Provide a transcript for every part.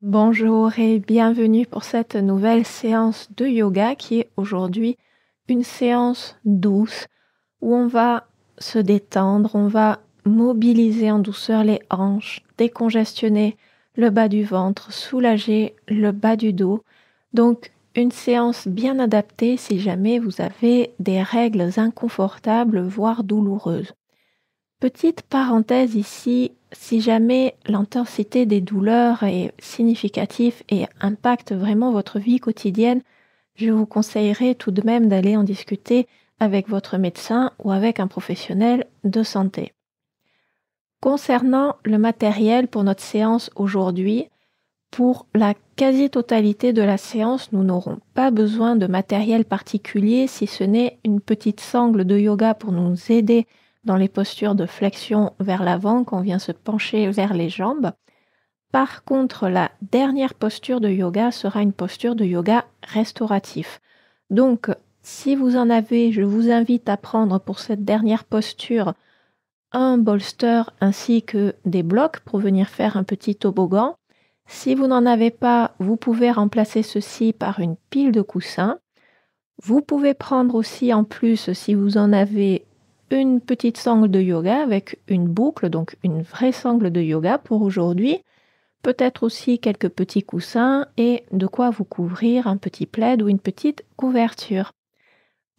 Bonjour et bienvenue pour cette nouvelle séance de yoga qui est aujourd'hui une séance douce où on va se détendre, on va mobiliser en douceur les hanches, décongestionner le bas du ventre, soulager le bas du dos. Donc une séance bien adaptée si jamais vous avez des règles inconfortables, voire douloureuses. Petite parenthèse ici, si jamais l'intensité des douleurs est significative et impacte vraiment votre vie quotidienne, je vous conseillerais tout de même d'aller en discuter avec votre médecin ou avec un professionnel de santé. Concernant le matériel pour notre séance aujourd'hui, pour la quasi-totalité de la séance, nous n'aurons pas besoin de matériel particulier si ce n'est une petite sangle de yoga pour nous aider dans les postures de flexion vers l'avant quand on vient se pencher vers les jambes. Par contre, la dernière posture de yoga sera une posture de yoga restauratif. Donc, si vous en avez, je vous invite à prendre pour cette dernière posture un bolster ainsi que des blocs pour venir faire un petit toboggan. Si vous n'en avez pas, vous pouvez remplacer ceci par une pile de coussins. Vous pouvez prendre aussi en plus, si vous en avez, une petite sangle de yoga avec une boucle, donc une vraie sangle de yoga pour aujourd'hui. Peut-être aussi quelques petits coussins et de quoi vous couvrir un petit plaid ou une petite couverture.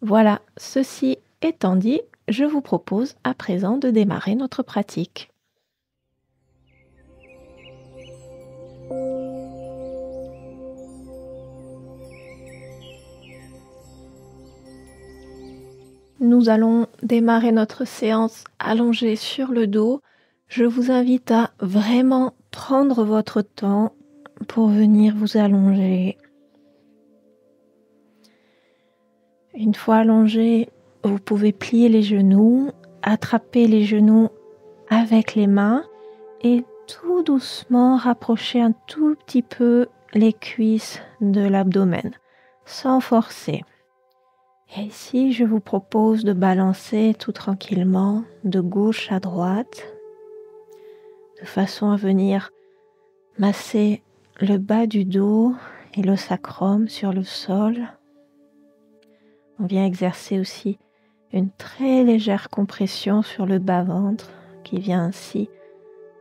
Voilà, ceci étant dit, je vous propose à présent de démarrer notre pratique. Nous allons démarrer notre séance allongée sur le dos. Je vous invite à vraiment prendre votre temps pour venir vous allonger. Une fois allongé, vous pouvez plier les genoux, attraper les genoux avec les mains et tout doucement rapprocher un tout petit peu les cuisses de l'abdomen, sans forcer. Et ici, je vous propose de balancer tout tranquillement de gauche à droite, de façon à venir masser le bas du dos et le sacrum sur le sol. On vient exercer aussi une très légère compression sur le bas-ventre qui vient ainsi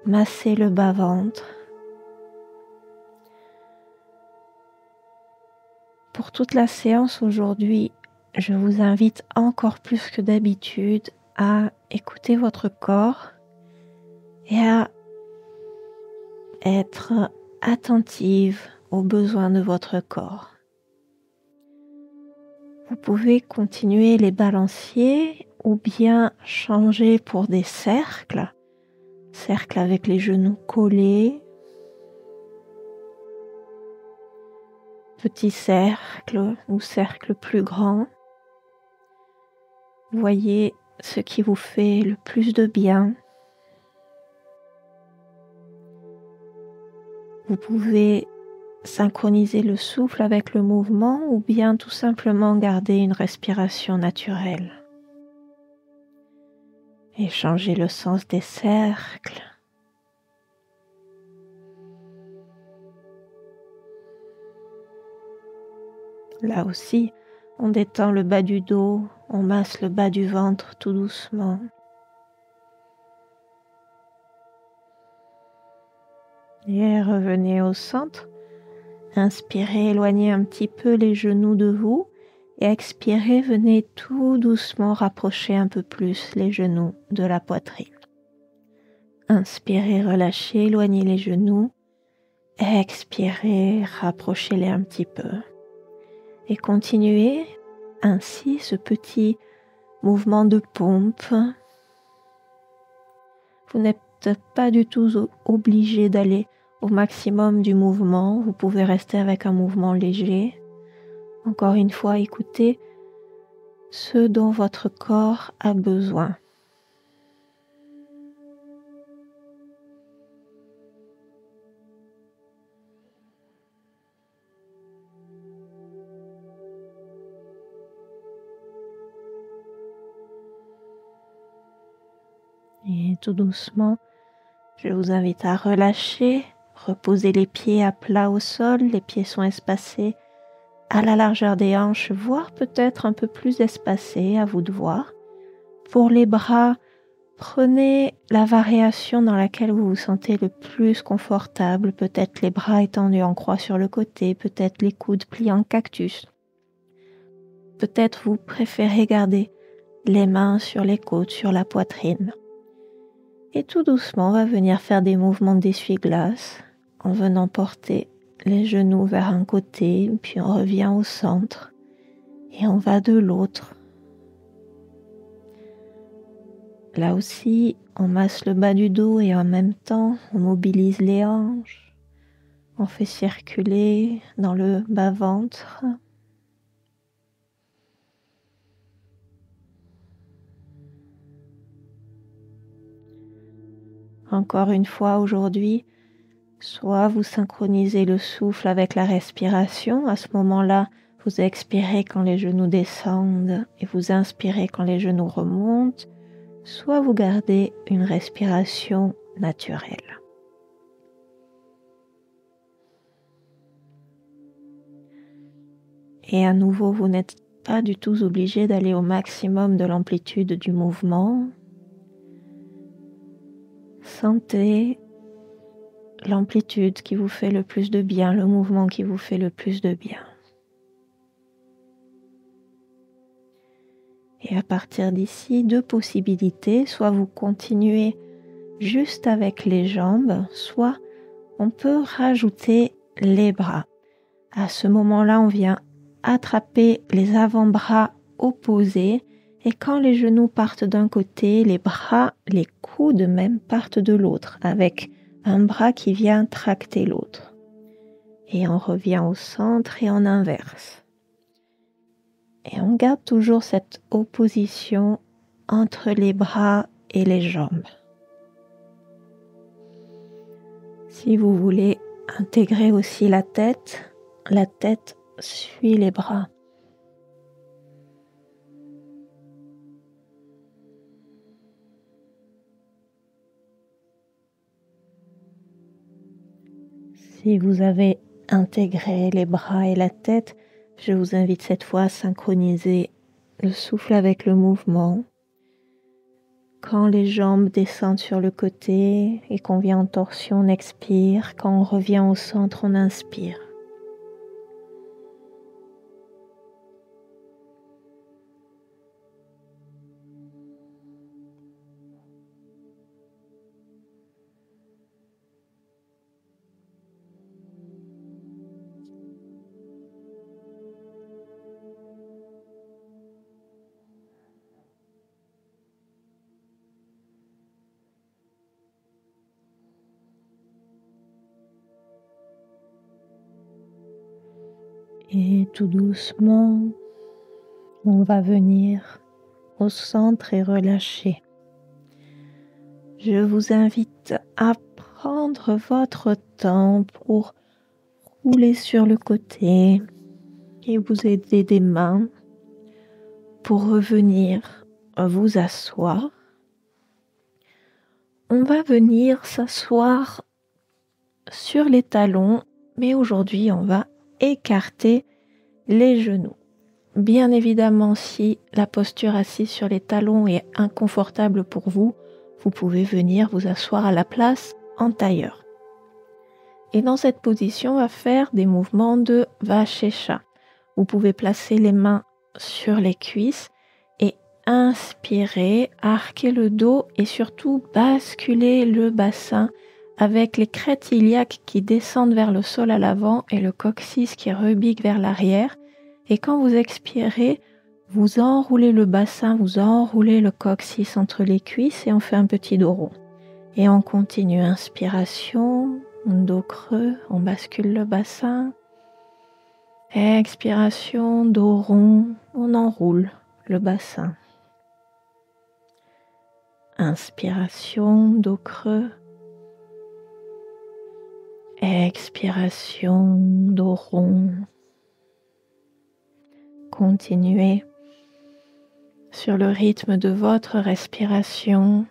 masser le bas-ventre. Pour toute la séance aujourd'hui, je vous invite encore plus que d'habitude à écouter votre corps et à être attentive aux besoins de votre corps. Vous pouvez continuer les balanciers ou bien changer pour des cercles avec les genoux collés, petits cercles ou cercles plus grands. Voyez ce qui vous fait le plus de bien. Vous pouvez synchroniser le souffle avec le mouvement ou bien tout simplement garder une respiration naturelle. Et changer le sens des cercles. Là aussi, on détend le bas du dos, on masse le bas du ventre tout doucement. Et revenez au centre. Inspirez, éloignez un petit peu les genoux de vous. Et expirez, venez tout doucement rapprocher un peu plus les genoux de la poitrine. Inspirez, relâchez, éloignez les genoux. Expirez, rapprochez-les un petit peu. Et continuez ainsi ce petit mouvement de pompe. Vous n'êtes pas du tout obligé d'aller au maximum du mouvement. Vous pouvez rester avec un mouvement léger. Encore une fois, écoutez ce dont votre corps a besoin. Et tout doucement, je vous invite à relâcher, Reposez les pieds à plat au sol, les pieds sont espacés à la largeur des hanches, voire peut-être un peu plus espacés, à vous de voir. Pour les bras, prenez la variation dans laquelle vous vous sentez le plus confortable, peut-être les bras étendus en croix sur le côté, peut-être les coudes pliés en cactus. Peut-être vous préférez garder les mains sur les côtes, sur la poitrine. Et tout doucement, on va venir faire des mouvements d'essuie-glace en venant porter les genoux vers un côté, puis on revient au centre et on va de l'autre. Là aussi, on masse le bas du dos et en même temps, on mobilise les hanches. On fait circuler dans le bas-ventre. Encore une fois aujourd'hui, soit vous synchronisez le souffle avec la respiration. À ce moment-là, vous expirez quand les genoux descendent et vous inspirez quand les genoux remontent. Soit vous gardez une respiration naturelle. Et à nouveau, vous n'êtes pas du tout obligé d'aller au maximum de l'amplitude du mouvement. Sentez l'amplitude qui vous fait le plus de bien, le mouvement qui vous fait le plus de bien. Et à partir d'ici, deux possibilités, soit vous continuez juste avec les jambes, soit on peut rajouter les bras. À ce moment-là, on vient attraper les avant-bras opposés et quand les genoux partent d'un côté, les bras, les coudes même partent de l'autre avec un bras qui vient tracter l'autre. Et on revient au centre et on inverse. Et on garde toujours cette opposition entre les bras et les jambes. Si vous voulez intégrer aussi la tête suit les bras. Si vous avez intégré les bras et la tête, je vous invite cette fois à synchroniser le souffle avec le mouvement. Quand les jambes descendent sur le côté et qu'on vient en torsion, on expire. Quand on revient au centre, on inspire. Et tout doucement, on va venir au centre et relâcher. Je vous invite à prendre votre temps pour rouler sur le côté et vous aider des mains pour revenir vous asseoir. On va venir s'asseoir sur les talons, mais aujourd'hui on va écarter les genoux. Bien évidemment, si la posture assise sur les talons est inconfortable pour vous, vous pouvez venir vous asseoir à la place en tailleur. Et dans cette position, on va faire des mouvements de Vashesha. Vous pouvez placer les mains sur les cuisses et inspirer, arquer le dos et surtout basculer le bassin avec les crêtes iliaques qui descendent vers le sol à l'avant et le coccyx qui rebique vers l'arrière. Et quand vous expirez, vous enroulez le bassin, vous enroulez le coccyx entre les cuisses et on fait un petit dos rond. Et on continue, inspiration, dos creux, on bascule le bassin. Expiration, dos rond, on enroule le bassin. Inspiration, dos creux. Expiration, dos rond. Continuez sur le rythme de votre respiration.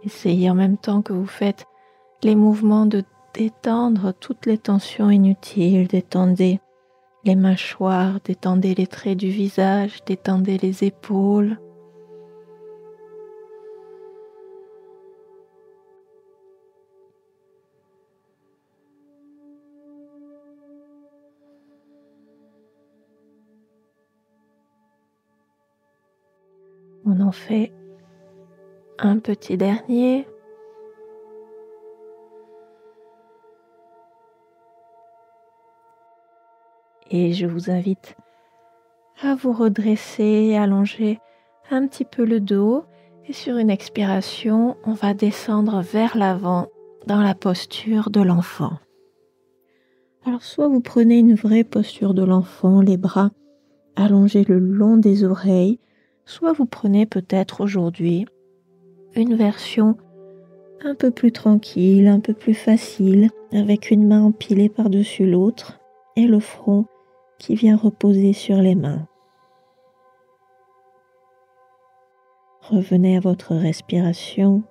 Essayez en même temps que vous faites les mouvements de détendre toutes les tensions inutiles, détendez les mâchoires, détendez les traits du visage, détendez les épaules. On en fait un petit dernier. Et je vous invite à vous redresser, allonger un petit peu le dos. Et sur une expiration, on va descendre vers l'avant dans la posture de l'enfant. Alors soit vous prenez une vraie posture de l'enfant, les bras allongés le long des oreilles, soit vous prenez peut-être aujourd'hui une version un peu plus tranquille, un peu plus facile, avec une main empilée par-dessus l'autre et le front qui vient reposer sur les mains. Revenez à votre respiration.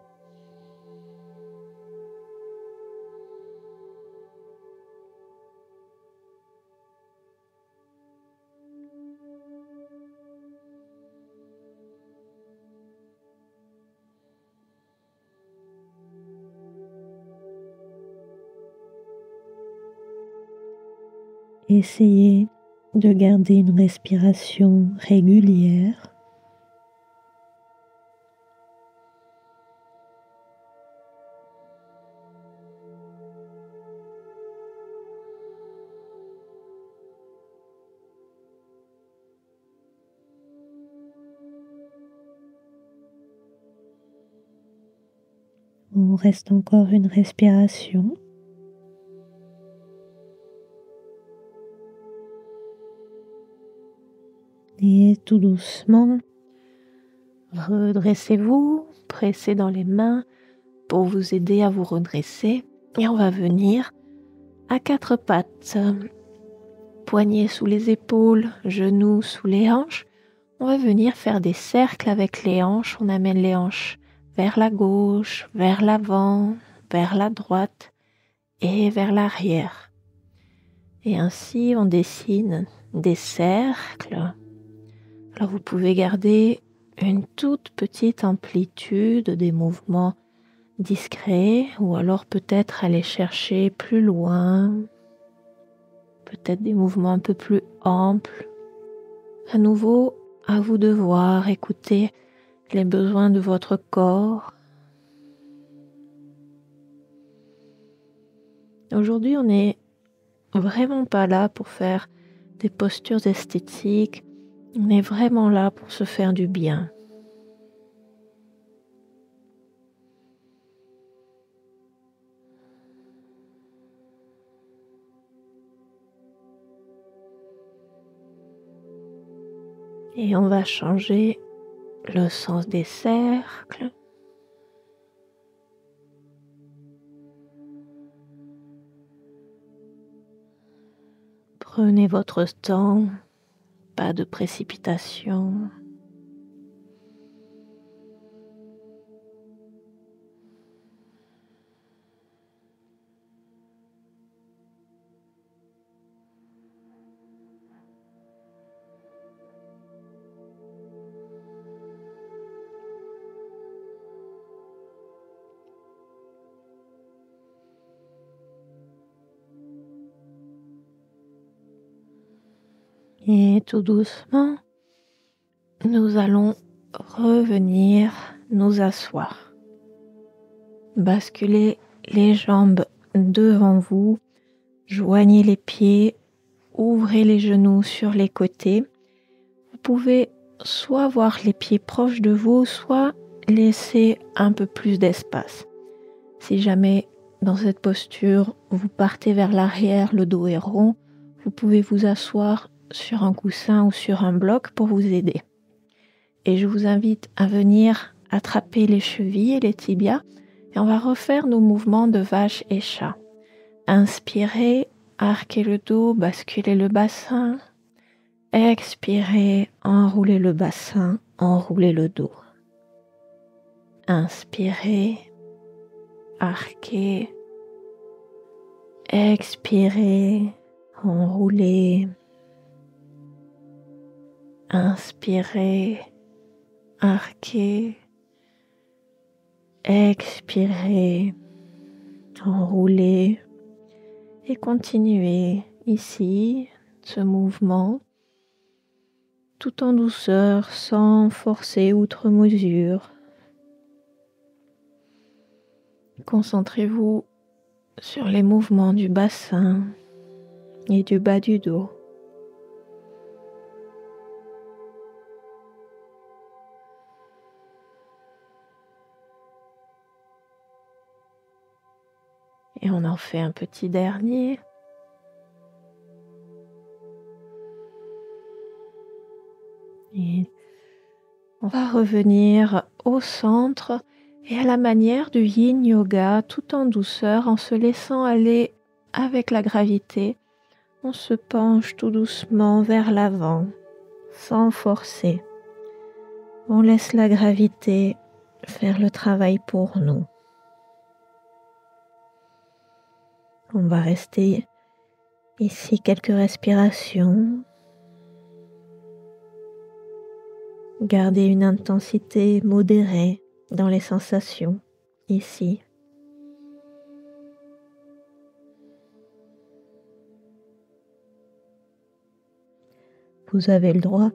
Essayez de garder une respiration régulière. On reste encore une respiration. Et tout doucement, redressez-vous, pressez dans les mains pour vous aider à vous redresser. Et on va venir à quatre pattes, poignets sous les épaules, genoux sous les hanches. On va venir faire des cercles avec les hanches. On amène les hanches vers la gauche, vers l'avant, vers la droite et vers l'arrière. Et ainsi, on dessine des cercles. Alors, vous pouvez garder une toute petite amplitude des mouvements discrets ou alors peut-être aller chercher plus loin, peut-être des mouvements un peu plus amples. À nouveau, à vous de voir, écouter les besoins de votre corps. Aujourd'hui, on n'est vraiment pas là pour faire des postures esthétiques. On est vraiment là pour se faire du bien. Et on va changer le sens des cercles. Prenez votre temps, pas de précipitation. Et tout doucement, nous allons revenir nous asseoir. Basculez les jambes devant vous, joignez les pieds, ouvrez les genoux sur les côtés. Vous pouvez soit avoir les pieds proches de vous, soit laisser un peu plus d'espace. Si jamais dans cette posture, vous partez vers l'arrière, le dos est rond, vous pouvez vous asseoir sur un coussin ou sur un bloc pour vous aider. Et je vous invite à venir attraper les chevilles et les tibias et on va refaire nos mouvements de vache et chat. Inspirez, arquez le dos, basculez le bassin. Expirez, enroulez le bassin, enroulez le dos. Inspirez, arquez, expirez, enroulez. Inspirez, arquez, expirez, enroulez et continuez ici ce mouvement tout en douceur sans forcer outre mesure. Concentrez-vous sur les mouvements du bassin et du bas du dos. Et on en fait un petit dernier. Et on va revenir au centre et à la manière du Yin Yoga, tout en douceur, en se laissant aller avec la gravité. On se penche tout doucement vers l'avant, sans forcer. On laisse la gravité faire le travail pour nous. On va rester ici quelques respirations. Gardez une intensité modérée dans les sensations ici. Vous avez le droit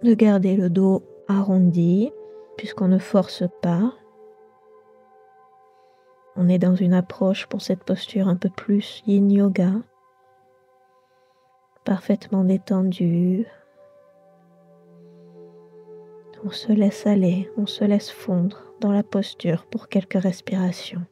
de garder le dos arrondi puisqu'on ne force pas. On est dans une approche pour cette posture un peu plus Yin Yoga, parfaitement détendue. On se laisse aller, on se laisse fondre dans la posture pour quelques respirations.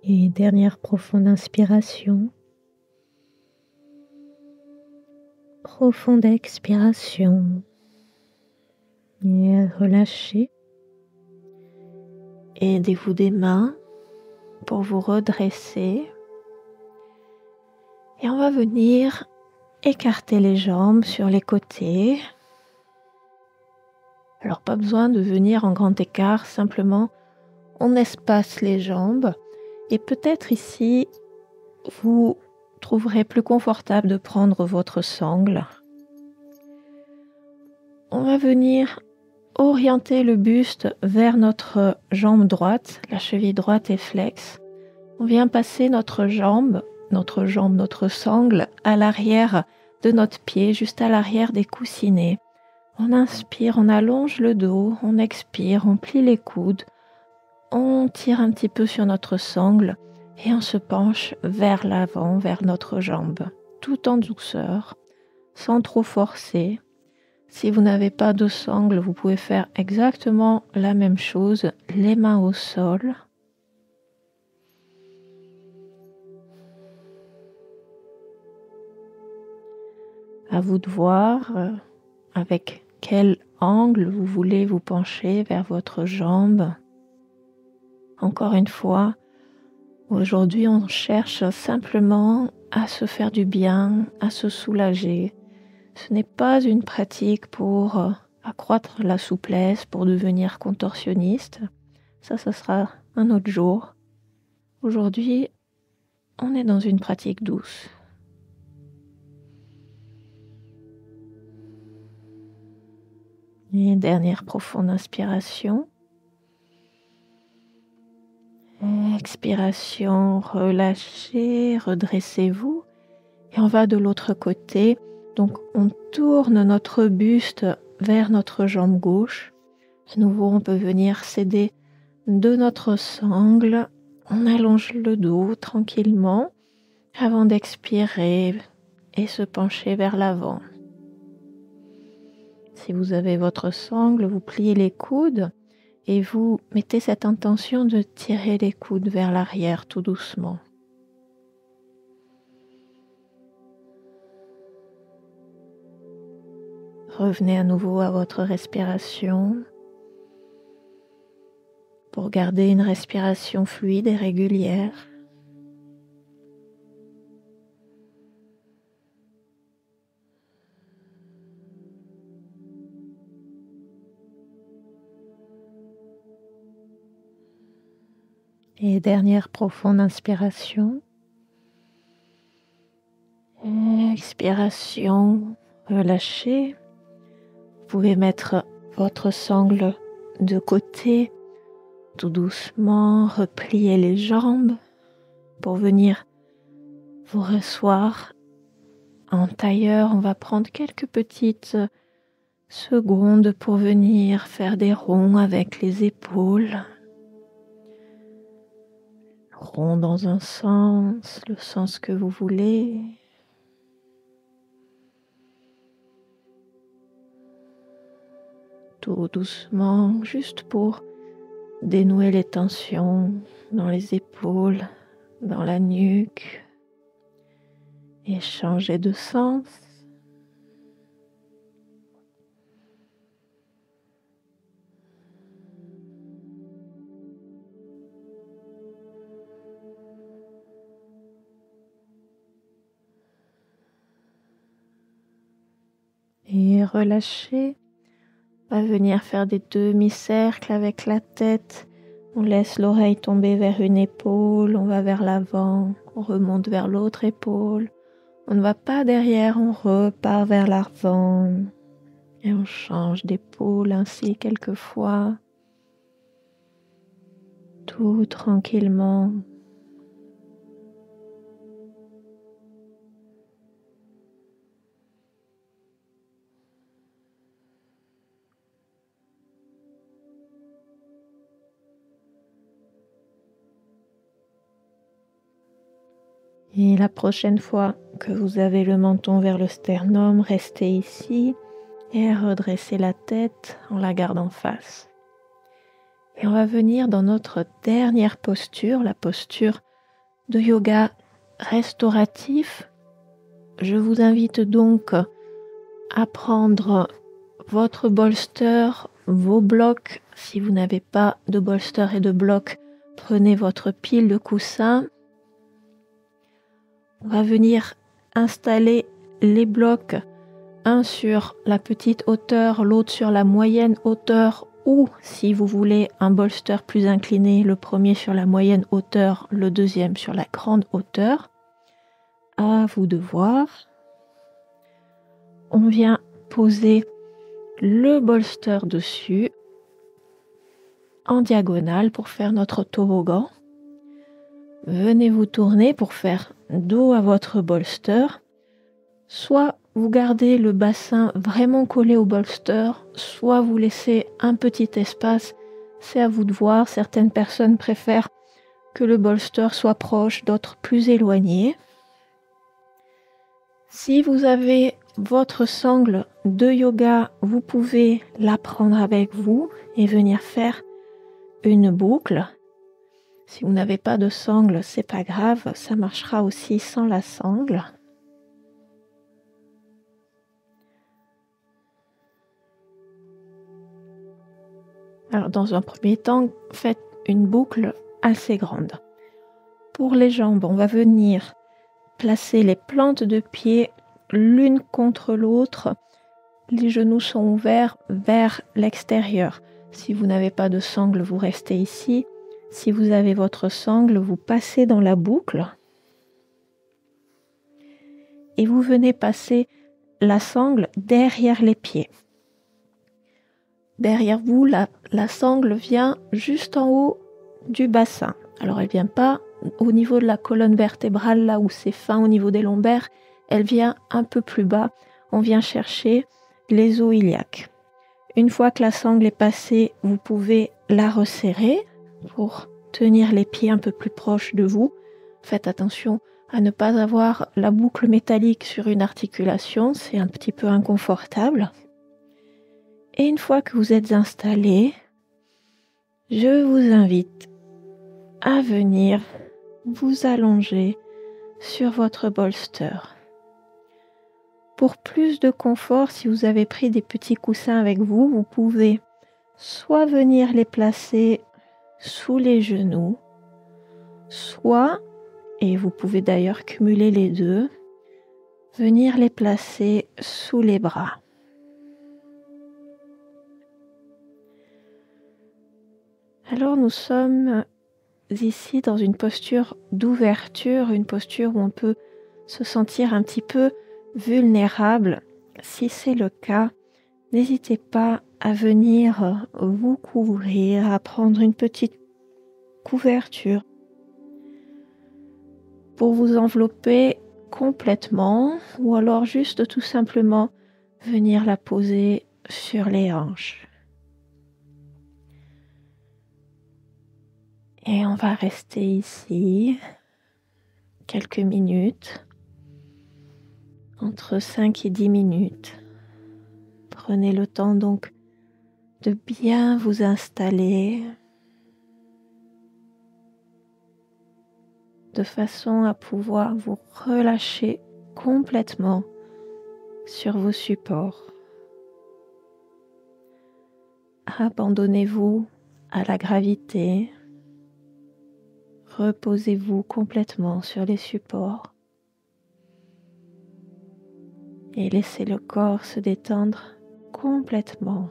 Et dernière profonde inspiration. Profonde expiration. Et relâchez. Aidez-vous des mains pour vous redresser. Et on va venir écarter les jambes sur les côtés. Alors pas besoin de venir en grand écart, simplement on espace les jambes. Et peut-être ici, vous trouverez plus confortable de prendre votre sangle. On va venir orienter le buste vers notre jambe droite. La cheville droite est flexe. On vient passer notre sangle à l'arrière de notre pied, juste à l'arrière des coussinets. On inspire, on allonge le dos, on expire, on plie les coudes, on tire un petit peu sur notre sangle et on se penche vers l'avant, vers notre jambe, tout en douceur, sans trop forcer. Si vous n'avez pas de sangle, vous pouvez faire exactement la même chose, les mains au sol. À vous de voir avec quel angle vous voulez vous pencher vers votre jambe. Encore une fois, aujourd'hui on cherche simplement à se faire du bien, à se soulager. Ce n'est pas une pratique pour accroître la souplesse, pour devenir contorsionniste. Ça sera un autre jour. Aujourd'hui, on est dans une pratique douce. Et dernière profonde inspiration. Expiration, relâchez, redressez-vous. Et on va de l'autre côté. Donc on tourne notre buste vers notre jambe gauche. À nouveau, on peut venir s'aider de notre sangle. On allonge le dos tranquillement avant d'expirer et se pencher vers l'avant. Si vous avez votre sangle, vous pliez les coudes Et vous mettez cette intention de tirer les coudes vers l'arrière tout doucement. Revenez à nouveau à votre respiration pour garder une respiration fluide et régulière. Et dernière profonde inspiration. Expiration, relâchez. Vous pouvez mettre votre sangle de côté, tout doucement, replier les jambes pour venir vous rasseoir en tailleur. On va prendre quelques petites secondes pour venir faire des ronds avec les épaules. Rond dans un sens, le sens que vous voulez. Tout doucement, juste pour dénouer les tensions dans les épaules, dans la nuque et changer de sens. Et relâchez. On va venir faire des demi-cercles avec la tête. On laisse l'oreille tomber vers une épaule, on va vers l'avant, on remonte vers l'autre épaule. On ne va pas derrière, on repart vers l'avant. Et on change d'épaule ainsi quelques fois. Tout tranquillement. Et la prochaine fois que vous avez le menton vers le sternum, restez ici et redressez la tête en la gardant face. Et on va venir dans notre dernière posture, la posture de yoga restauratif. Je vous invite donc à prendre votre bolster, vos blocs. Si vous n'avez pas de bolster et de blocs, prenez votre pile de coussins. On va venir installer les blocs, un sur la petite hauteur, l'autre sur la moyenne hauteur, ou si vous voulez un bolster plus incliné, le premier sur la moyenne hauteur, le deuxième sur la grande hauteur. À vous de voir. On vient poser le bolster dessus en diagonale pour faire notre toboggan. Venez vous tourner pour faire dos à votre bolster. Soit vous gardez le bassin vraiment collé au bolster, soit vous laissez un petit espace. C'est à vous de voir. Certaines personnes préfèrent que le bolster soit proche, d'autres plus éloigné. Si vous avez votre sangle de yoga, vous pouvez la prendre avec vous et venir faire une boucle. Si vous n'avez pas de sangle, c'est pas grave, ça marchera aussi sans la sangle. Alors dans un premier temps, faites une boucle assez grande. Pour les jambes, on va venir placer les plantes de pied l'une contre l'autre. Les genoux sont ouverts vers l'extérieur. Si vous n'avez pas de sangle, vous restez ici. Si vous avez votre sangle, vous passez dans la boucle et vous venez passer la sangle derrière les pieds. Derrière vous, la sangle vient juste en haut du bassin. Alors elle ne vient pas au niveau de la colonne vertébrale, là où c'est fin au niveau des lombaires, elle vient un peu plus bas. On vient chercher les os iliaques. Une fois que la sangle est passée, vous pouvez la resserrer pour tenir les pieds un peu plus proches de vous. Faites attention à ne pas avoir la boucle métallique sur une articulation, c'est un petit peu inconfortable. Et une fois que vous êtes installé, Je vous invite à venir vous allonger sur votre bolster. Pour plus de confort, si vous avez pris des petits coussins avec vous, vous pouvez soit venir les placer sous les genoux, soit, et vous pouvez d'ailleurs cumuler les deux, venir les placer sous les bras. Alors nous sommes ici dans une posture d'ouverture, une posture où on peut se sentir un petit peu vulnérable. Si c'est le cas, n'hésitez pas à venir vous couvrir, à prendre une petite couverture pour vous envelopper complètement, ou alors juste tout simplement venir la poser sur les hanches. Et on va rester ici quelques minutes, entre 5 et 10 minutes. Prenez le temps donc de bien vous installer de façon à pouvoir vous relâcher complètement sur vos supports. Abandonnez-vous à la gravité. Reposez-vous complètement sur les supports et laissez le corps se détendre complètement.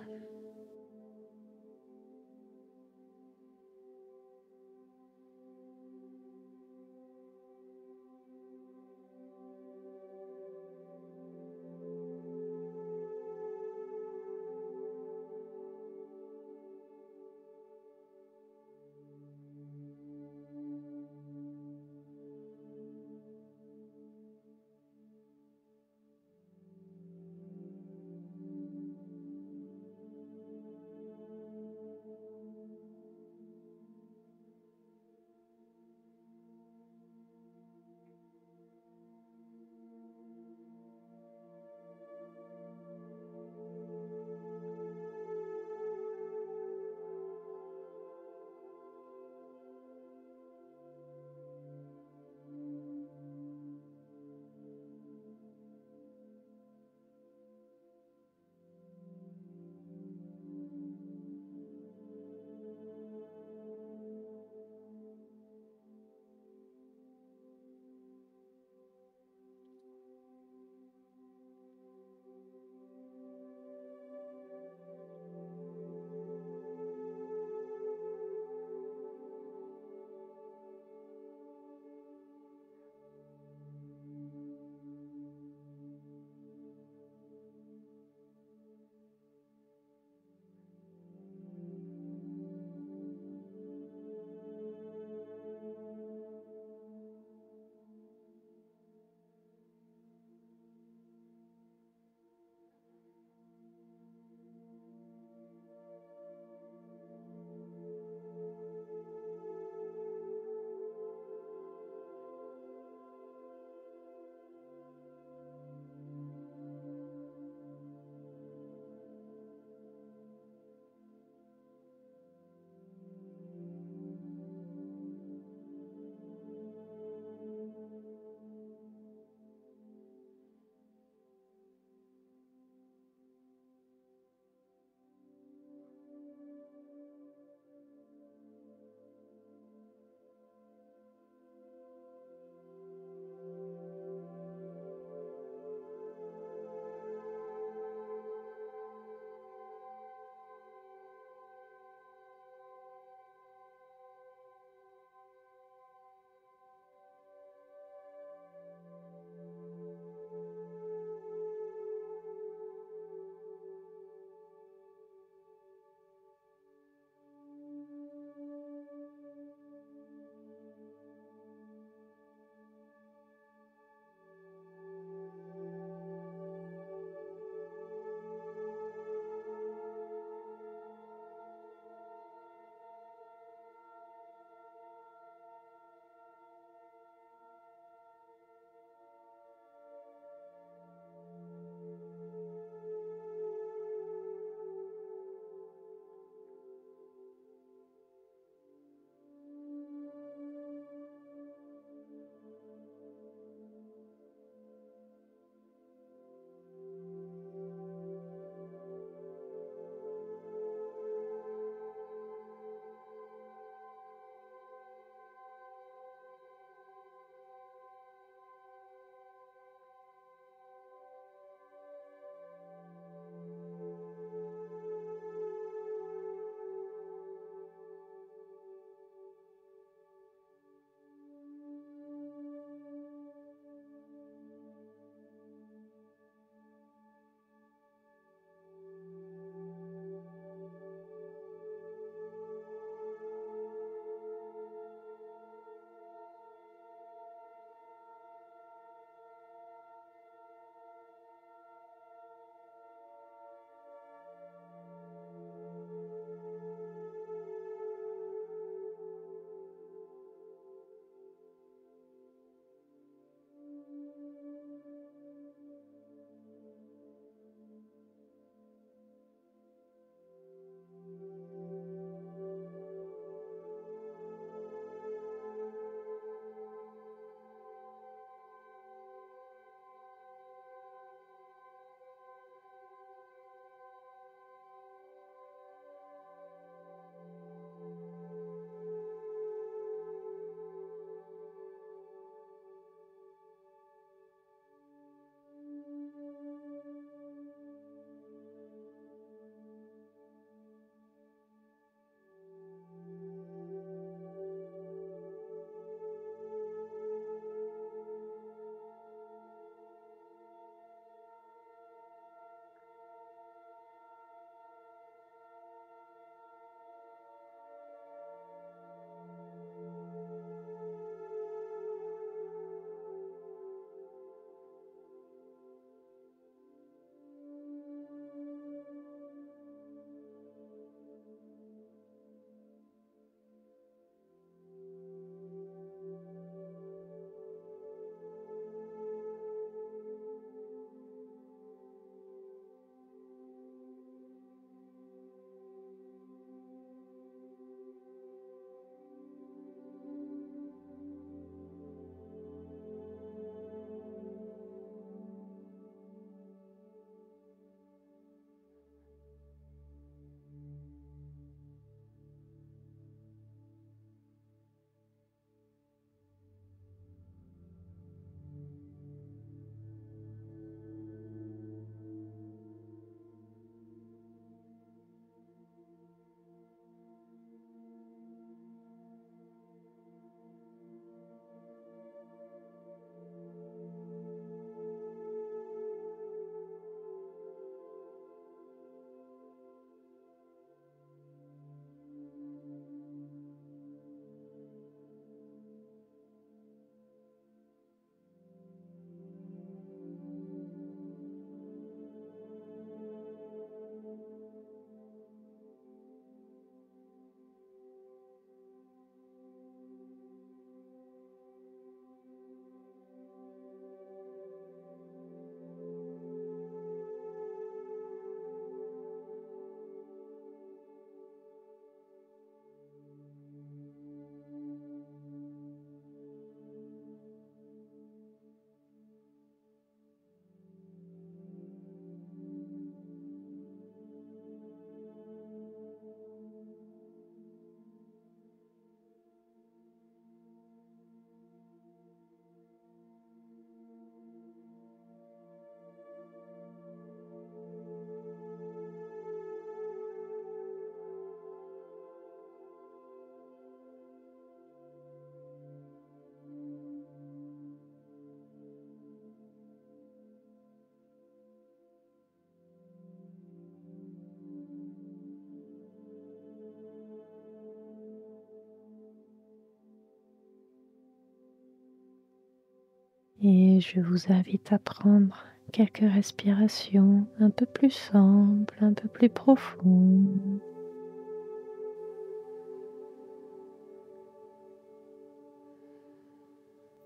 Et je vous invite à prendre quelques respirations un peu plus simples, un peu plus profondes.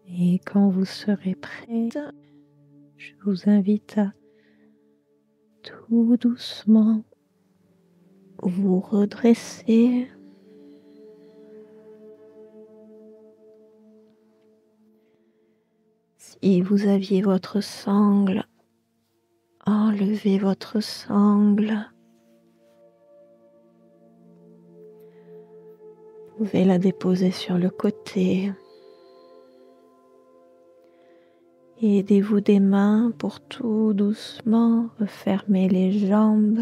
Et quand vous serez prête, je vous invite à tout doucement vous redresser. Si vous aviez votre sangle, enlevez votre sangle. Vous pouvez la déposer sur le côté. Aidez-vous des mains pour tout doucement refermer les jambes.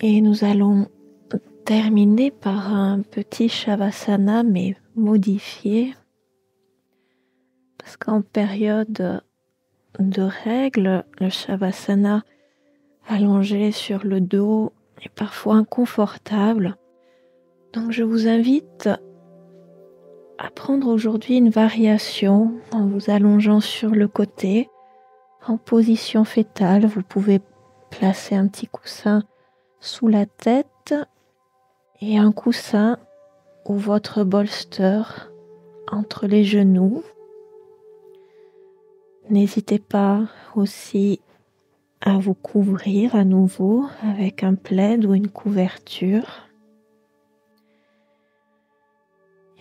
Et nous allons terminer par un petit Shavasana mais modifié. Parce qu'en période de règles, le Shavasana allongé sur le dos est parfois inconfortable. Donc je vous invite à prendre aujourd'hui une variation en vous allongeant sur le côté, en position fétale. Vous pouvez placer un petit coussin sous la tête et un coussin ou votre bolster entre les genoux. N'hésitez pas aussi à vous couvrir à nouveau avec un plaid ou une couverture.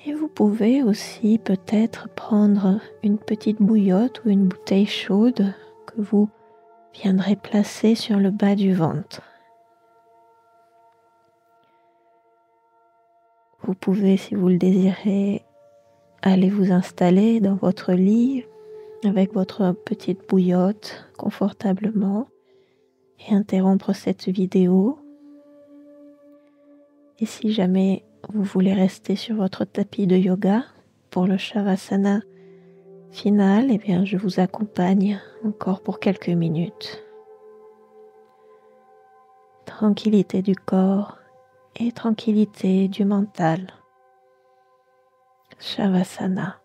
Et vous pouvez aussi peut-être prendre une petite bouillotte ou une bouteille chaude que vous viendrez placer sur le bas du ventre. Vous pouvez, si vous le désirez, aller vous installer dans votre lit avec votre petite bouillotte confortablement et interrompre cette vidéo. Et si jamais vous voulez rester sur votre tapis de yoga pour le Shavasana final, eh bien je vous accompagne encore pour quelques minutes. Tranquillité du corps et tranquillité du mental. Shavasana.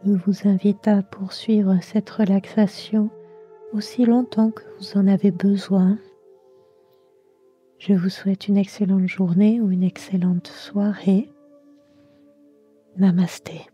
Je vous invite à poursuivre cette relaxation aussi longtemps que vous en avez besoin. Je vous souhaite une excellente journée ou une excellente soirée. Namasté.